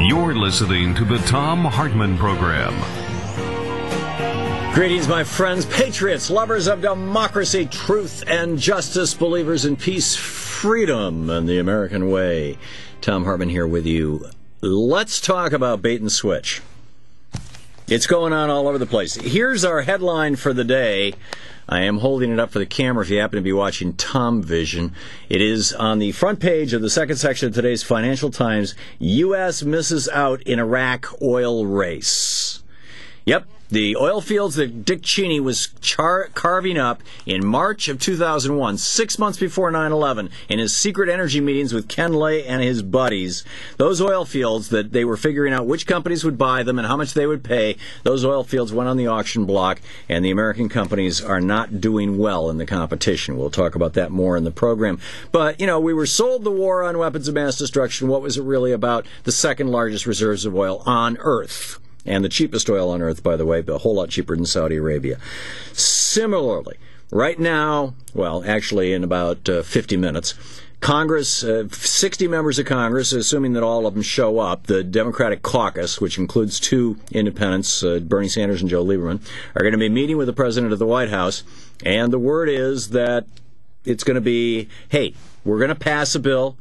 You're listening to the Thom Hartmann Program. Greetings, my friends, patriots, lovers of democracy, truth, and justice, believers in peace, freedom, and the American way. Thom Hartmann here with you. Let's talk about bait and switch. It's going on all over the place. Here's our headline for the day. I am holding it up for the camera if you happen to be watching Thom Vision. It is on the front page of the second section of today's Financial Times. U.S. misses out in Iraq oil race. Yep. The oil fields that Dick Cheney was carving up in March of 2001, 6 months before 9/11, in his secret energy meetings with Ken Lay and his buddies, those oil fields that they were figuring out which companies would buy them and how much they would pay, those oil fields went on the auction block, and the American companies are not doing well in the competition. We'll talk about that more in the program. But, you know, we were sold the war on weapons of mass destruction. What was it really about? The second largest reserves of oil on Earth. And the cheapest oil on Earth, by the way, but a whole lot cheaper than Saudi Arabia. Similarly, right now, well, actually in about 50 minutes, Congress, 60 members of Congress, assuming that all of them show up, the Democratic caucus, which includes two independents, Bernie Sanders and Joe Lieberman, are going to be meeting with the president of the White House. And the word is that it's going to be, hey, we're going to pass a bill.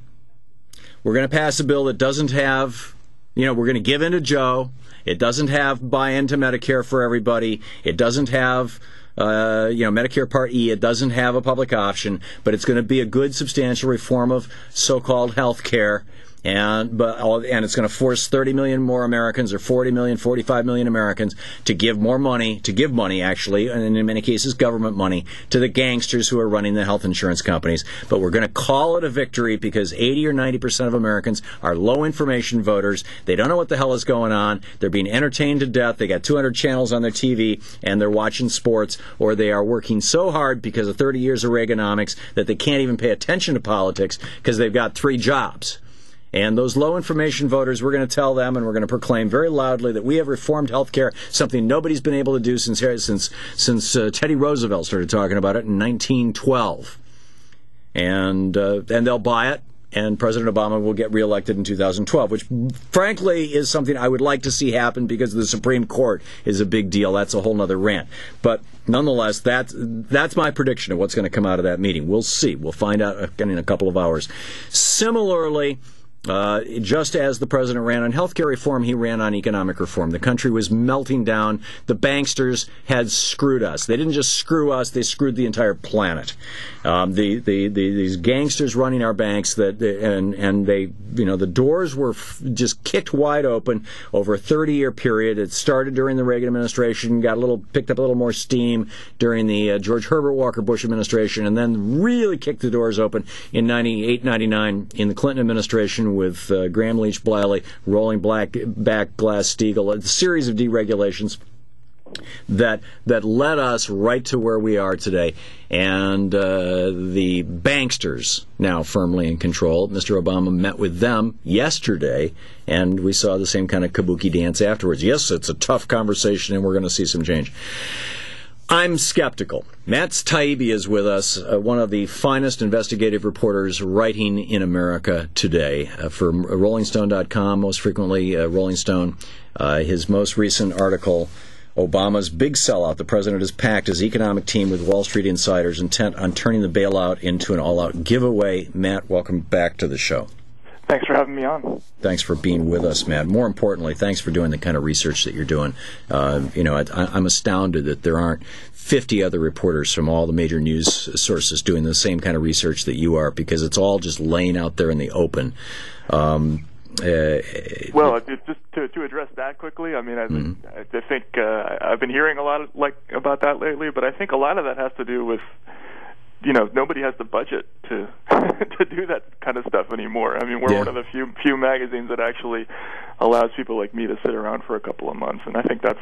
We're going to pass a bill that doesn't have, you know, we're going to give in to Joe. It doesn't have buy-in to Medicare for everybody. It doesn't have, Medicare Part E. It doesn't have a public option, but it's going to be a good, substantial reform of so-called health care. And it's going to force 30 million more Americans, or 40 million, 45 million Americans, to give money, actually, and in many cases government money, to the gangsters who are running the health insurance companies. But we're going to call it a victory because 80 or 90% of Americans are low-information voters. They don't know what the hell is going on. They're being entertained to death. They got 200 channels on their TV, and they're watching sports, or they are working so hard because of 30 years of Reaganomics that they can't even pay attention to politics because they've got 3 jobs. And those low-information voters, we're going to tell them, and we're going to proclaim very loudly that we have reformed health care, something nobody's been able to do since Teddy Roosevelt started talking about it in 1912. And they'll buy it, and President Obama will get reelected in 2012, which, frankly, is something I would like to see happen because the Supreme Court is a big deal. That's a whole other rant. But nonetheless, that's my prediction of what's going to come out of that meeting. We'll see. We'll find out again in a couple of hours. Similarly, just as the president ran on health care reform, he ran on economic reform. The country was melting down. The banksters had screwed us. They didn't just screw us; they screwed the entire planet. These gangsters running our banks, the doors were just kicked wide open over a 30-year period. It started during the Reagan administration, picked up a little more steam during the George Herbert Walker Bush administration, and then really kicked the doors open in 98, 99 in the Clinton administration, with Graham Leach Bliley rolling back Glass-Steagall, a series of deregulations that led us right to where we are today. And the banksters now firmly in control. Mr. Obama met with them yesterday, and we saw the same kind of kabuki dance afterwards. Yes, it's a tough conversation, and we're going to see some change. I'm skeptical. Matt Taibbi is with us, one of the finest investigative reporters writing in America today for RollingStone.com, most frequently Rolling Stone. His most recent article, Obama's Big Sellout. The president has packed his economic team with Wall Street insiders intent on turning the bailout into an all-out giveaway. Matt, welcome back to the show. Thanks for having me on. Thanks for being with us, Matt. More importantly, thanks for doing the kind of research that you're doing. I'm astounded that there aren't 50 other reporters from all the major news sources doing the same kind of research that you are, because it's all just laying out there in the open. Well, just to address that quickly, I mean, I think I've been hearing a lot about that lately, but I think a lot of that has to do with, nobody has the budget to to do that kind of stuff anymore. I mean, we're one of the few magazines that actually allows people like me to sit around for a couple of months, and I think that's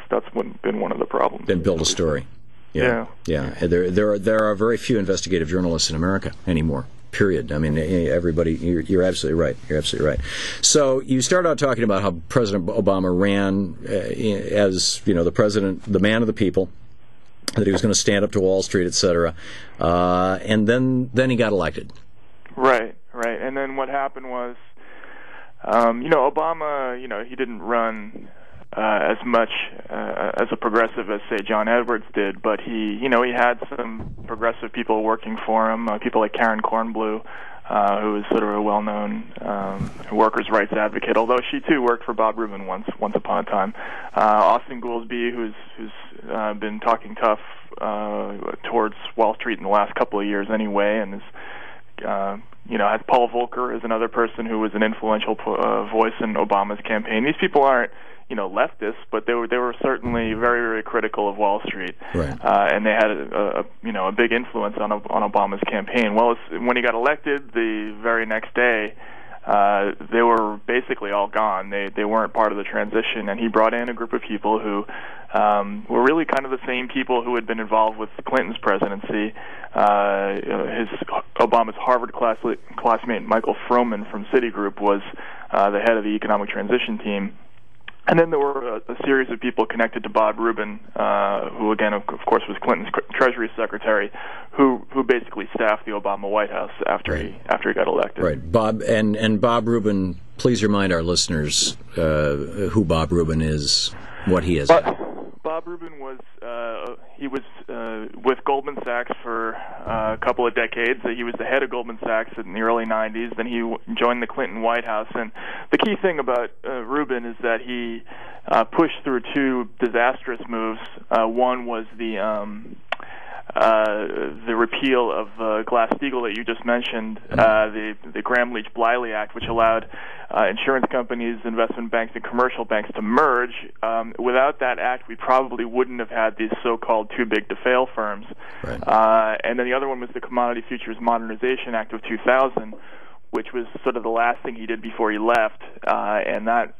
been one of the problems. Then build a story. Yeah. There are very few investigative journalists in America anymore. Period. I mean, everybody. You're absolutely right. You're absolutely right. So you start out talking about how President Obama ran as the president, the man of the people, that he was going to stand up to Wall Street, et cetera, and then he got elected. Right. And then what happened was Obama, he didn't run as much as a progressive as, say, John Edwards did, but he had some progressive people working for him, people like Karen Kornblue, who was sort of a well-known workers' rights advocate, although she too worked for Bob Rubin once upon a time. Austin Goolsbee, who's been talking tough towards Wall Street in the last couple of years anyway, and is has Paul Volcker as another person who was an influential voice in Obama's campaign. These people aren't leftists, but they were certainly very, very critical of Wall Street, right. And they had a big influence on Obama's campaign. Well, when he got elected, the very next day, they were basically all gone. They weren't part of the transition, and he brought in a group of people who were really kind of the same people who had been involved with Clinton's presidency. Obama's Harvard classmate Michael Froman from Citigroup was the head of the economic transition team. And then there were a series of people connected to Bob Rubin, who again, of course, was Clinton's Treasury Secretary, who basically staffed the Obama White House after he got elected. Right, Bob and Bob Rubin. Please remind our listeners who Bob Rubin is, what he is. Bob Rubin was with Goldman Sachs for a couple of decades. He was the head of Goldman Sachs in the early 90s. Then he joined the Clinton White House. And the key thing about Rubin is that he pushed through two disastrous moves. One was the repeal of Glass-Steagall that you just mentioned, the Gramm-Leach-Bliley Act, which allowed insurance companies, investment banks, and commercial banks to merge. Without that act, we probably wouldn't have had these so-called too-big-to-fail firms. Right. And then the other one was the Commodity Futures Modernization Act of 2000, which was sort of the last thing he did before he left, and that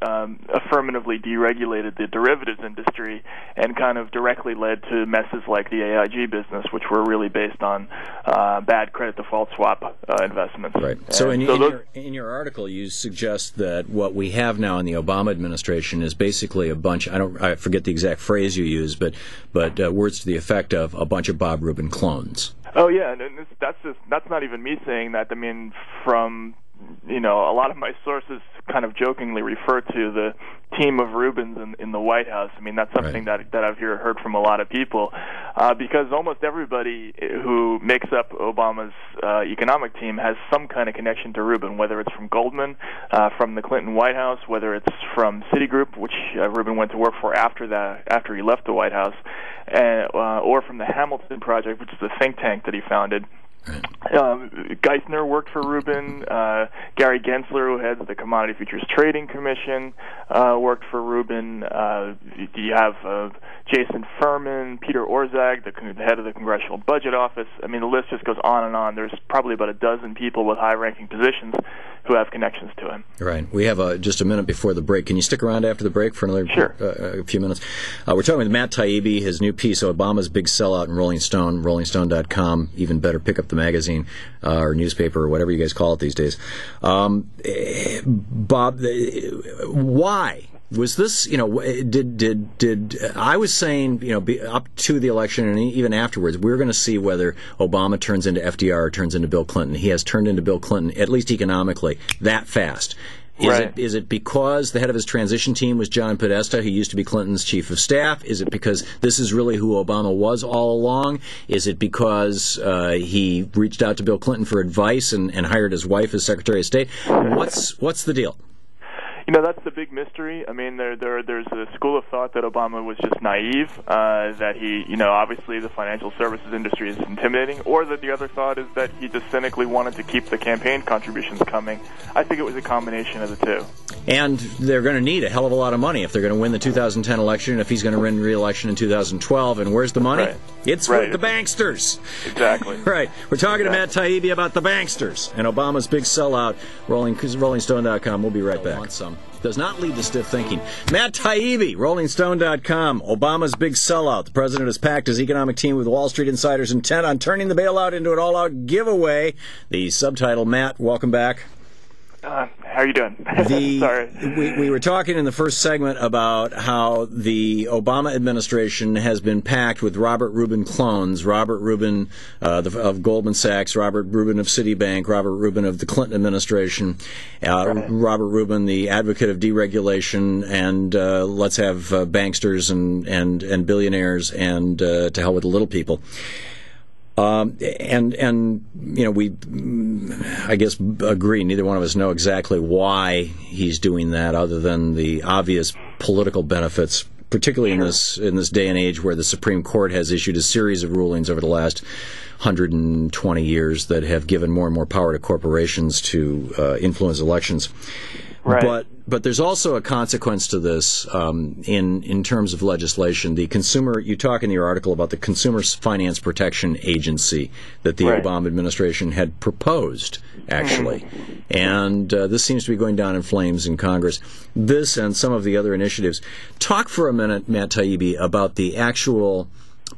affirmatively deregulated the derivatives industry and kind of directly led to messes like the AIG business, which were really based on bad credit default swap investments. Right. So in your article, you suggest that what we have now in the Obama administration is basically a bunch. I forget the exact phrase you use, but words to the effect of a bunch of Bob Rubin clones. Oh yeah, and that's not even me saying that. I mean, from a lot of my sources kind of jokingly refer to the team of Rubins in the White House. I mean, that's something that I've heard from a lot of people, because almost everybody who makes up Obama's economic team has some kind of connection to Rubin, whether it's from Goldman, from the Clinton White House, whether it's from Citigroup, which Rubin went to work for after he left the White House, or from the Hamilton Project, which is a think tank that he founded. Geithner worked for Rubin. Gary Gensler, who heads the Commodity Futures Trading Commission, worked for Rubin. You have Jason Furman, Peter Orszag, the head of the Congressional Budget Office. I mean, the list just goes on and on. There's probably about a dozen people with high-ranking positions who have connections to him. Right. We have just a minute before the break. Can you stick around after the break for another a few minutes? We're talking with Matt Taibbi, his new piece, Obama's Big Sellout in Rolling Stone, rollingstone.com. Even better, pick up the magazine or newspaper or whatever you guys call it these days. Bob, why? Was this, did I was saying, up to the election and even afterwards, we're going to see whether Obama turns into FDR or turns into Bill Clinton. He has turned into Bill Clinton, at least economically, that fast. Is it because the head of his transition team was John Podesta, who used to be Clinton's chief of staff? Is it because this is really who Obama was all along? Is it because he reached out to Bill Clinton for advice and hired his wife as Secretary of State? What's the deal? That's the big mystery. I mean, there's a school of thought that Obama was just naive, that he, obviously the financial services industry is intimidating, or that the other thought is that he just cynically wanted to keep the campaign contributions coming. I think it was a combination of the two. And they're going to need a hell of a lot of money if they're going to win the 2010 election, if he's going to win re-election in 2012. And where's the money? Right. It's with the banksters. Exactly. Right. We're talking to Matt Taibbi about the banksters and Obama's Big Sellout, rollingstone.com. We'll be right back. Does not lead to stiff thinking. Matt Taibbi, rollingstone.com. Obama's Big Sellout. The president has packed his economic team with Wall Street insiders intent on turning the bailout into an all-out giveaway. The subtitle, Matt, welcome back. How How are you doing? Sorry. We were talking in the first segment about how the Obama administration has been packed with Robert Rubin clones. Robert Rubin of Goldman Sachs, Robert Rubin of Citibank, Robert Rubin of the Clinton administration, Robert Rubin, the advocate of deregulation, and let's have banksters and billionaires and to hell with the little people. And we, I guess, agree. Neither one of us know exactly why he's doing that, other than the obvious political benefits, particularly in this day and age where the Supreme Court has issued a series of rulings over the last 120 years that have given more and more power to corporations to influence elections. Right. But there's also a consequence to this in terms of legislation. The consumer, you talk in your article about the Consumer Finance Protection Agency that the Obama administration had proposed, actually. And this seems to be going down in flames in Congress. This and some of the other initiatives. Talk for a minute, Matt Taibbi, about the actual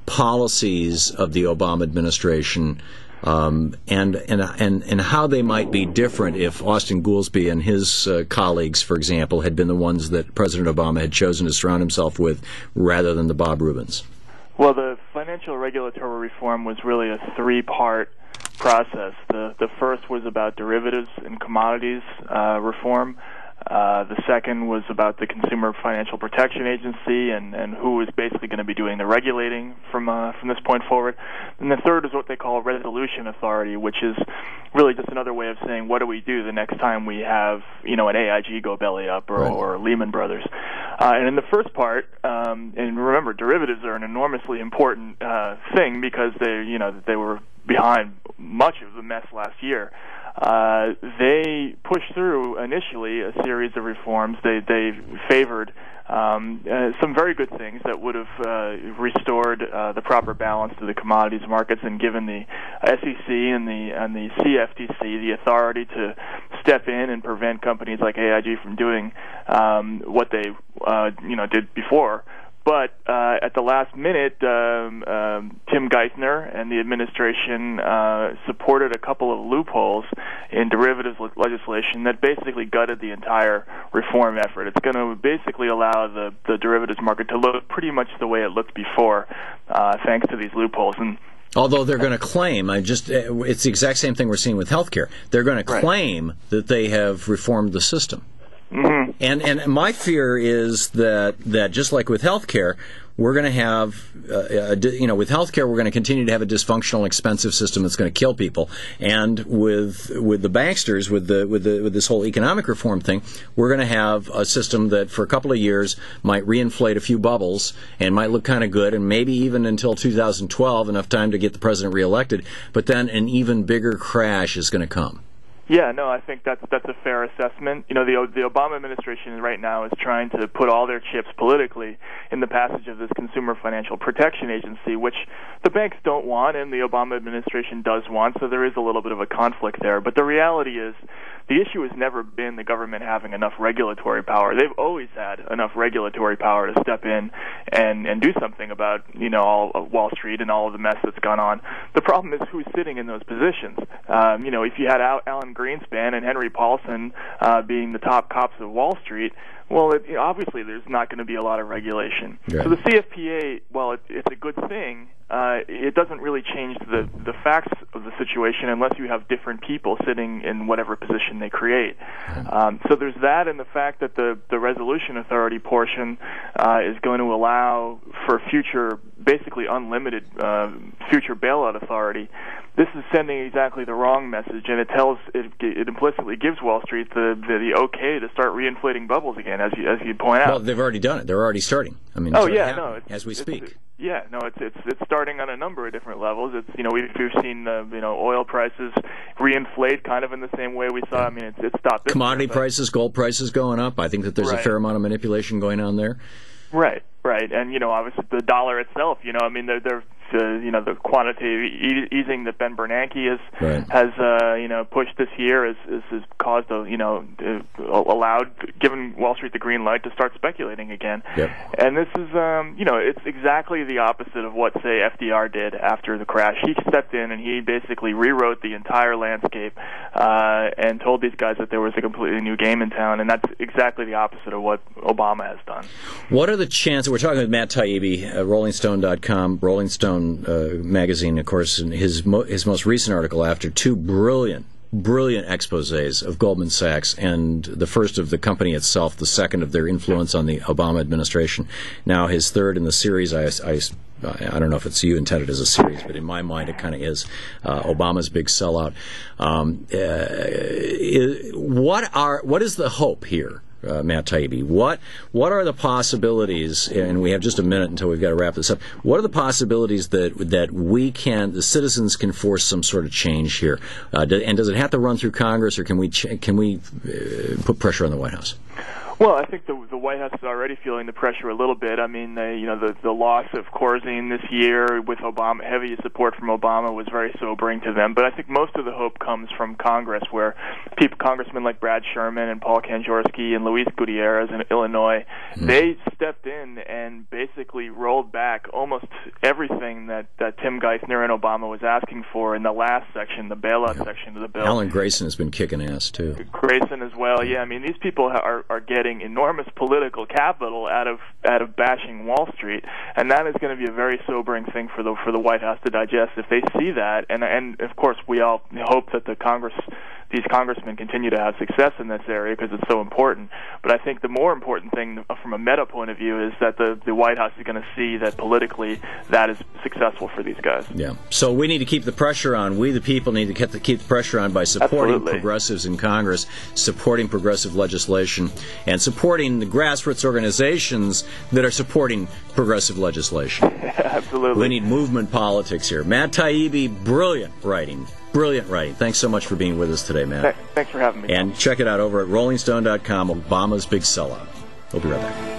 policies of the Obama administration and how they might be different if Austin Goolsbee and his colleagues, for example, had been the ones that President Obama had chosen to surround himself with rather than the Bob Rubins. Well, the financial regulatory reform was really a three-part process. The first was about derivatives and commodities reform. The second was about the Consumer Financial Protection Agency and who is basically going to be doing the regulating from this point forward. And the third is what they call resolution authority, which is really just another way of saying what do we do the next time we have an AIG go belly up or Lehman Brothers. And in the first part, and remember, derivatives are an enormously important thing because they were behind much of the mess last year. They pushed through initially a series of reforms. They favored some very good things that would have restored the proper balance to the commodities markets and given the SEC and the CFTC the authority to step in and prevent companies like AIG from doing what they did before. But at the last minute, Tim Geithner and the administration supported a couple of loopholes in derivatives legislation that basically gutted the entire reform effort. It's going to basically allow the derivatives market to look pretty much the way it looked before, thanks to these loopholes. And although they're going to claim, it's the exact same thing we're seeing with healthcare. They're going to claim that they have reformed the system. Mm-hmm. And my fear is that just like with healthcare, we're going to have, with healthcare, we're going to continue to have a dysfunctional, expensive system that's going to kill people. And with the banksters, with this whole economic reform thing, we're going to have a system that for a couple of years might reinflate a few bubbles and might look kind of good, and maybe even until 2012, enough time to get the president reelected. But then an even bigger crash is going to come. Yeah, no, I think that's a fair assessment. The Obama administration right now is trying to put all their chips politically in the passage of this Consumer Financial Protection Agency, which the banks don't want and the Obama administration does want, so there is a little bit of a conflict there. But the reality is the issue has never been the government having enough regulatory power. They've always had enough regulatory power to step in and do something about, all of Wall Street and all of the mess that's gone on. The problem is who's sitting in those positions. If you had Alan Greenspan and Henry Paulson being the top cops of Wall Street, well, obviously there's not going to be a lot of regulation. Right. So the CFPA, while it's a good thing, it doesn't really change the facts of the situation unless you have different people sitting in whatever position they create. So there's that, and the fact that the resolution authority portion is going to allow for future, basically unlimited future bailout authority. This is sending exactly the wrong message, and it implicitly gives Wall Street the okay to start reinflating bubbles again, as you point out. Well, they've already done it. They're already starting. As we speak. It's starting on a number of different levels. We've seen oil prices reinflate kind of in the same way we saw. I mean, it's stopped. Commodity prices, gold prices going up. I think that there's a fair amount of manipulation going on there. Right, and obviously the dollar itself. The quantitative easing that Ben Bernanke has pushed this year has caused allowed given Wall Street the green light to start speculating again. Yep. And this is, it's exactly the opposite of what, say, FDR did after the crash. He stepped in and he basically rewrote the entire landscape and told these guys that there was a completely new game in town, and that's exactly the opposite of what Obama has done. What are the chances? We're talking with Matt Taibbi, RollingStone.com, Rolling Stone magazine, of course, in his most recent article after two brilliant exposés of Goldman Sachs, and the first of the company itself, the second of their influence on the Obama administration. Now his third in the series. I don't know if it's you intended as a series, but in my mind it kind of is. Obama's Big Sellout. What is the hope here? Matt Taibbi, what are the possibilities, and we have just a minute until we've got to wrap this up, what are the possibilities that the citizens can force some sort of change here? And does it have to run through Congress, or can we put pressure on the White House? Well, I think the White House is already feeling the pressure a little bit. I mean, the loss of Corzine this year with Obama, heavy support from Obama, was very sobering to them. But I think most of the hope comes from Congress, where congressmen like Brad Sherman and Paul Kanjorski and Luis Gutierrez in Illinois, they stepped in and basically rolled back almost everything that Tim Geithner and Obama was asking for in the last section, the bailout section of the bill. Alan Grayson has been kicking ass, too. Grayson as well, yeah. I mean, these people are getting enormous political capital out of bashing Wall Street, and that is going to be a very sobering thing for the White House to digest if they see that. And of course, we all hope that these congressmen continue to have success in this area because it's so important. But I think the more important thing from a meta point of view is that the White House is going to see that politically that is successful for these guys. Yeah. So we need to keep the pressure on. We, the people, need to keep the pressure on by supporting progressives in Congress, supporting progressive legislation, and supporting the grassroots organizations that are supporting progressive legislation. Absolutely. We need movement politics here. Matt Taibbi, brilliant writing. Thanks so much for being with us today, Matt. Thanks for having me. And check it out over at RollingStone.com, Obama's Big Sellout. We'll be right back.